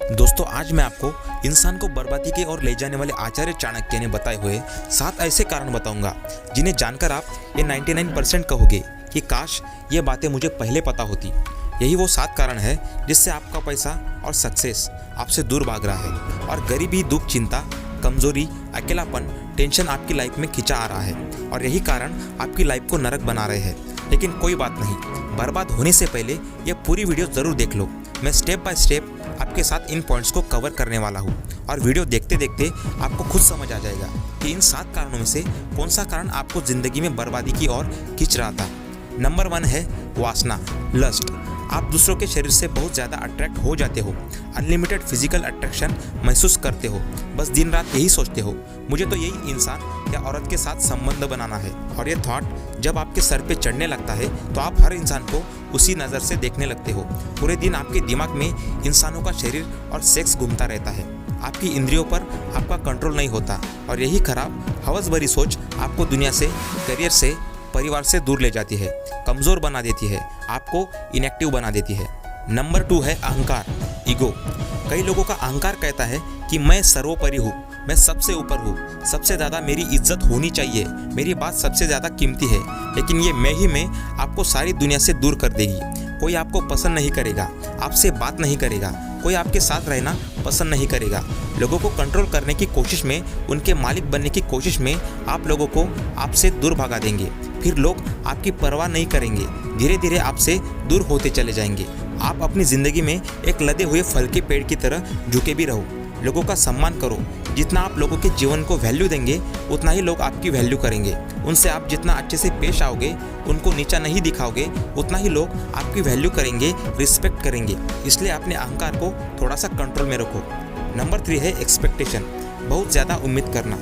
दोस्तों, आज मैं आपको इंसान को बर्बादी की ओर ले जाने वाले आचार्य चाणक्य ने बताए हुए 7 ऐसे कारण बताऊंगा जिन्हें जानकर आप ये 99% कहोगे कि काश ये बातें मुझे पहले पता होती। यही वो 7 कारण है जिससे आपका पैसा और सक्सेस आपसे दूर भाग रहा है और गरीबी, दुख, चिंता, कमजोरी, अकेलापन, टेंशन आपकी लाइफ में खिंचा आ रहा है और यही कारण आपकी लाइफ को नरक बना रहे हैं। लेकिन कोई बात नहीं, बर्बाद होने से पहले ये पूरी वीडियो ज़रूर देख लो। मैं स्टेप बाय स्टेप आपके साथ इन पॉइंट्स को कवर करने वाला हूँ और वीडियो देखते देखते आपको खुद समझ आ जाएगा कि इन 7 कारणों में से कौन सा कारण आपको ज़िंदगी में बर्बादी की ओर खींच रहा था। नंबर 1 है वासना, लस्ट। आप दूसरों के शरीर से बहुत ज़्यादा अट्रैक्ट हो जाते हो, अनलिमिटेड फिजिकल अट्रैक्शन महसूस करते हो, बस दिन रात यही सोचते हो मुझे तो यही इंसान या औरत के साथ संबंध बनाना है। और ये थॉट जब आपके सर पे चढ़ने लगता है तो आप हर इंसान को उसी नज़र से देखने लगते हो। पूरे दिन आपके दिमाग में इंसानों का शरीर और सेक्स घूमता रहता है। आपकी इंद्रियों पर आपका कंट्रोल नहीं होता और यही खराब हवस भरी सोच आपको दुनिया से, करियर से, परिवार से दूर ले जाती है, कमज़ोर बना देती है, आपको इनएक्टिव बना देती है। नंबर 2 है अहंकार, ईगो। कई लोगों का अहंकार कहता है कि मैं सर्वोपरि हूँ, मैं सबसे ऊपर हूँ, सबसे ज़्यादा मेरी इज्जत होनी चाहिए, मेरी बात सबसे ज़्यादा कीमती है। लेकिन ये मैं आपको सारी दुनिया से दूर कर देगी। कोई आपको पसंद नहीं करेगा, आपसे बात नहीं करेगा, कोई आपके साथ रहना पसंद नहीं करेगा। लोगों को कंट्रोल करने की कोशिश में, उनके मालिक बनने की कोशिश में आप लोगों को आपसे दूर भगा देंगे। फिर लोग आपकी परवाह नहीं करेंगे, धीरे धीरे आपसे दूर होते चले जाएंगे। आप अपनी ज़िंदगी में एक लदे हुए फल के पेड़ की तरह झुके भी रहो। लोगों का सम्मान करो। जितना आप लोगों के जीवन को वैल्यू देंगे उतना ही लोग आपकी वैल्यू करेंगे। उनसे आप जितना अच्छे से पेश आओगे, उनको नीचा नहीं दिखाओगे, उतना ही लोग आपकी वैल्यू करेंगे, रिस्पेक्ट करेंगे। इसलिए अपने अहंकार को थोड़ा सा कंट्रोल में रखो। नंबर 3 है एक्सपेक्टेशन, बहुत ज़्यादा उम्मीद करना।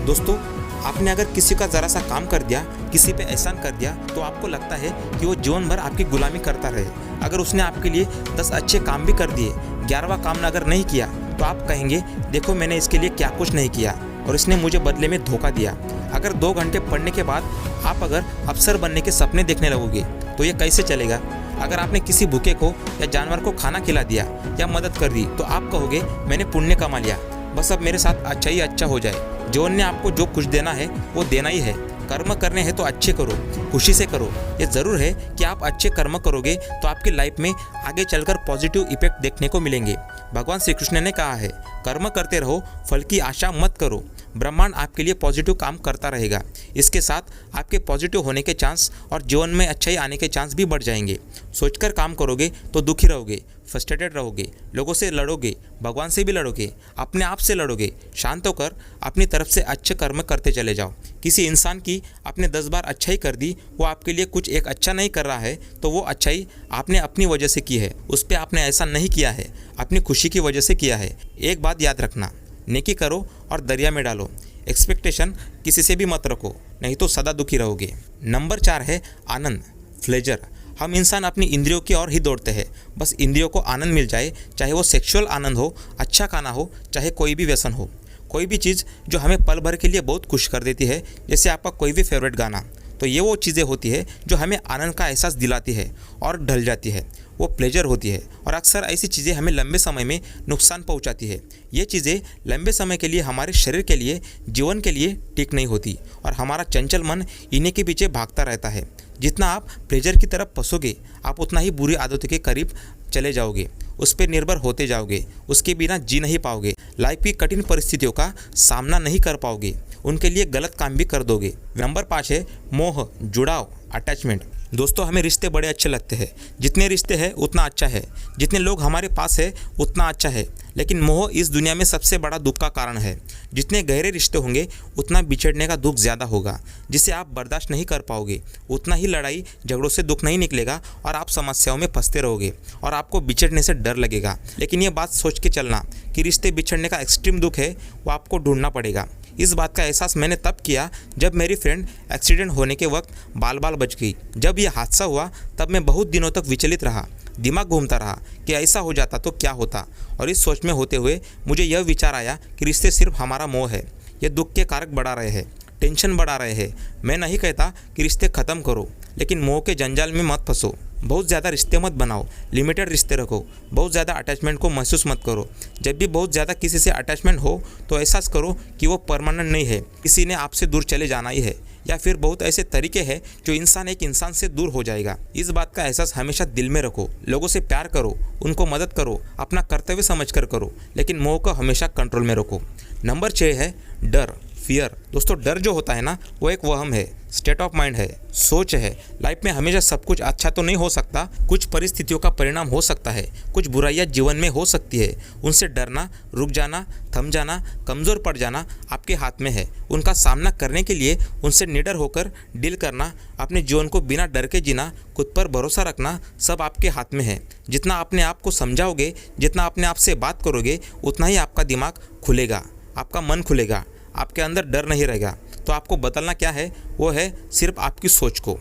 दोस्तों, आपने अगर किसी का ज़रा सा काम कर दिया, किसी पे एहसान कर दिया, तो आपको लगता है कि वो जीवन भर आपकी गुलामी करता रहे। अगर उसने आपके लिए 10 अच्छे काम भी कर दिए, 11वां काम अगर नहीं किया, तो आप कहेंगे देखो मैंने इसके लिए क्या कुछ नहीं किया और इसने मुझे बदले में धोखा दिया। अगर 2 घंटे पढ़ने के बाद आप अगर अफसर बनने के सपने देखने लगोगे तो ये कैसे चलेगा। अगर आपने किसी भूखे को या जानवर को खाना खिला दिया या मदद कर दी तो आप कहोगे मैंने पुण्य कमा लिया, बस अब मेरे साथ अच्छा ही अच्छा हो जाए। जीवन ने आपको जो कुछ देना है वो देना ही है। कर्म करने हैं तो अच्छे करो, खुशी से करो। ये ज़रूर है कि आप अच्छे कर्म करोगे तो आपकी लाइफ में आगे चलकर पॉजिटिव इफेक्ट देखने को मिलेंगे। भगवान श्री कृष्ण ने कहा है कर्म करते रहो, फल की आशा मत करो। ब्रह्मांड आपके लिए पॉजिटिव काम करता रहेगा। इसके साथ आपके पॉजिटिव होने के चांस और जीवन में अच्छाई आने के चांस भी बढ़ जाएंगे। सोचकर काम करोगे तो दुखी रहोगे, फ्रस्ट्रेटेड रहोगे, लोगों से लड़ोगे, भगवान से भी लड़ोगे, अपने आप से लड़ोगे। शांत होकर अपनी तरफ से अच्छे कर्म करते चले जाओ। किसी इंसान की आपने 10 बार अच्छाई कर दी, वो आपके लिए कुछ एक अच्छा नहीं कर रहा है तो वो अच्छाई आपने अपनी वजह से की है, उस पर आपने ऐसा नहीं किया है, अपनी खुशी की वजह से किया है। एक बात याद रखना, नेकी करो और दरिया में डालो। एक्सपेक्टेशन किसी से भी मत रखो, नहीं तो सदा दुखी रहोगे। नंबर 4 है आनंद, प्लेजर। हम इंसान अपनी इंद्रियों की ओर ही दौड़ते हैं। बस इंद्रियों को आनंद मिल जाए, चाहे वो सेक्सुअल आनंद हो, अच्छा खाना हो, चाहे कोई भी व्यसन हो, कोई भी चीज़ जो हमें पल भर के लिए बहुत खुश कर देती है, जैसे आपका कोई भी फेवरेट गाना, तो ये वो चीज़ें होती है जो हमें आनंद का एहसास दिलाती है और ढल जाती है, वो प्लेजर होती है। और अक्सर ऐसी चीज़ें हमें लंबे समय में नुकसान पहुंचाती है। ये चीज़ें लंबे समय के लिए हमारे शरीर के लिए, जीवन के लिए ठीक नहीं होती और हमारा चंचल मन इन्हीं के पीछे भागता रहता है। जितना आप प्लेजर की तरफ फंसोगे, आप उतना ही बुरी आदतों के करीब चले जाओगे, उस पर निर्भर होते जाओगे, उसके बिना जी नहीं पाओगे, लाइफ की कठिन परिस्थितियों का सामना नहीं कर पाओगे, उनके लिए गलत काम भी कर दोगे। नंबर 5 है मोह, जुड़ाव, अटैचमेंट। दोस्तों, हमें रिश्ते बड़े अच्छे लगते हैं। जितने रिश्ते हैं उतना अच्छा है, जितने लोग हमारे पास है उतना अच्छा है। लेकिन मोह इस दुनिया में सबसे बड़ा दुख का कारण है। जितने गहरे रिश्ते होंगे उतना बिछड़ने का दुख ज़्यादा होगा, जिसे आप बर्दाश्त नहीं कर पाओगे। उतना ही लड़ाई झगड़ों से दुख नहीं निकलेगा और आप समस्याओं में फंसते रहोगे और आपको बिछड़ने से डर लगेगा। लेकिन ये बात सोच के चलना कि रिश्ते बिछड़ने का एक्सट्रीम दुख है, वो आपको ढूंढना पड़ेगा। इस बात का एहसास मैंने तब किया जब मेरी फ्रेंड एक्सीडेंट होने के वक्त बाल बाल बच गई। जब यह हादसा हुआ तब मैं बहुत दिनों तक विचलित रहा, दिमाग घूमता रहा कि ऐसा हो जाता तो क्या होता। और इस सोच में होते हुए मुझे यह विचार आया कि रिश्ते सिर्फ हमारा मोह है, ये दुख के कारक बढ़ा रहे हैं, टेंशन बढ़ा रहे हैं। मैं नहीं कहता कि रिश्ते ख़त्म करो, लेकिन मोह के जंजाल में मत फंसो। बहुत ज़्यादा रिश्ते मत बनाओ, लिमिटेड रिश्ते रखो। बहुत ज़्यादा अटैचमेंट को महसूस मत करो। जब भी बहुत ज़्यादा किसी से अटैचमेंट हो तो एहसास करो कि वो परमानेंट नहीं है, किसी ने आपसे दूर चले जाना ही है, या फिर बहुत ऐसे तरीके हैं जो इंसान एक इंसान से दूर हो जाएगा। इस बात का एहसास हमेशा दिल में रखो। लोगों से प्यार करो, उनको मदद करो, अपना कर्तव्य समझकर करो, लेकिन मोह को हमेशा कंट्रोल में रखो। नंबर 6 है डर, फियर। दोस्तों, डर जो होता है ना, वो एक वहम है, स्टेट ऑफ माइंड है, सोच है। लाइफ में हमेशा सब कुछ अच्छा तो नहीं हो सकता, कुछ परिस्थितियों का परिणाम हो सकता है, कुछ बुराइयां जीवन में हो सकती है। उनसे डरना, रुक जाना, थम जाना, कमज़ोर पड़ जाना आपके हाथ में है। उनका सामना करने के लिए उनसे निडर होकर डील करना, अपने जीवन को बिना डर के जीना, खुद पर भरोसा रखना, सब आपके हाथ में है। जितना अपने आप को समझाओगे, जितना अपने आप से बात करोगे, उतना ही आपका दिमाग खुलेगा, आपका मन खुलेगा, आपके अंदर डर नहीं रहेगा। तो आपको बदलना क्या है, वो है सिर्फ आपकी सोच को।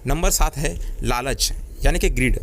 नंबर 7 है लालच, यानी कि ग्रीड।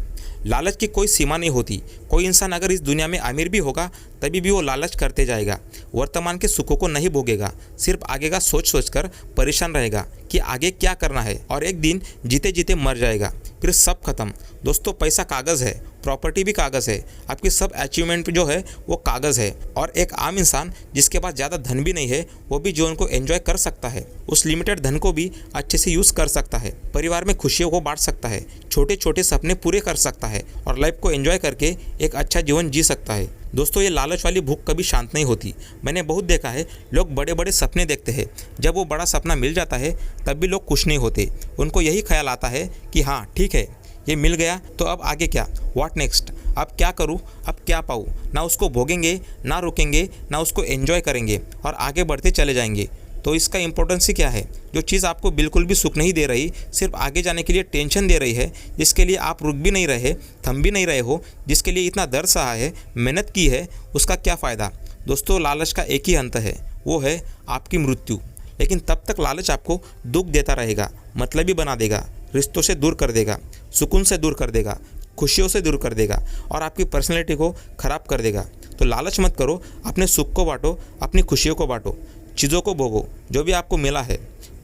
लालच की कोई सीमा नहीं होती। कोई इंसान अगर इस दुनिया में अमीर भी होगा तभी भी वो लालच करते जाएगा। वर्तमान के सुखों को नहीं भोगेगा, सिर्फ आगे का सोच सोच कर परेशान रहेगा कि आगे क्या करना है, और एक दिन जीते जीते मर जाएगा, फिर सब खत्म। दोस्तों, पैसा कागज़ है, प्रॉपर्टी भी कागज़ है, आपकी सब अचीवमेंट जो है वो कागज़ है। और एक आम इंसान जिसके पास ज़्यादा धन भी नहीं है, वो भी जीवन को एंजॉय कर सकता है। उस लिमिटेड धन को भी अच्छे से यूज़ कर सकता है, परिवार में खुशियों को बांट सकता है, छोटे छोटे सपने पूरे कर सकता है, और लाइफ को एंजॉय करके एक अच्छा जीवन जी सकता है। दोस्तों, ये लालच वाली भूख कभी शांत नहीं होती। मैंने बहुत देखा है, लोग बड़े बड़े सपने देखते हैं, जब वो बड़ा सपना मिल जाता है तब भी लोग खुश नहीं होते। उनको यही ख्याल आता है कि हाँ ठीक है, ये मिल गया तो अब आगे क्या, व्हाट नेक्स्ट, अब क्या करूँ, अब क्या पाऊँ। ना उसको भोगेंगे, ना रुकेंगे, ना उसको एंजॉय करेंगे, और आगे बढ़ते चले जाएंगे। तो इसका इम्पोर्टेंस ही क्या है? जो चीज़ आपको बिल्कुल भी सुख नहीं दे रही, सिर्फ आगे जाने के लिए टेंशन दे रही है, जिसके लिए आप रुक भी नहीं रहे, थम भी नहीं रहे हो, जिसके लिए इतना दर्द सहा है, मेहनत की है, उसका क्या फ़ायदा? दोस्तों, लालच का एक ही अंत है, वो है आपकी मृत्यु। लेकिन तब तक लालच आपको दुख देता रहेगा, मतलबी बना देगा, रिश्तों से दूर कर देगा, सुकून से दूर कर देगा, खुशियों से दूर कर देगा, और आपकी पर्सनैलिटी को ख़राब कर देगा। तो लालच मत करो, अपने सुख को बांटो, अपनी खुशियों को बांटो, चीज़ों को भोगो जो भी आपको मिला है।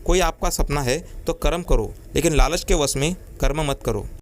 कोई आपका सपना है तो कर्म करो, लेकिन लालच के वश में कर्म मत करो।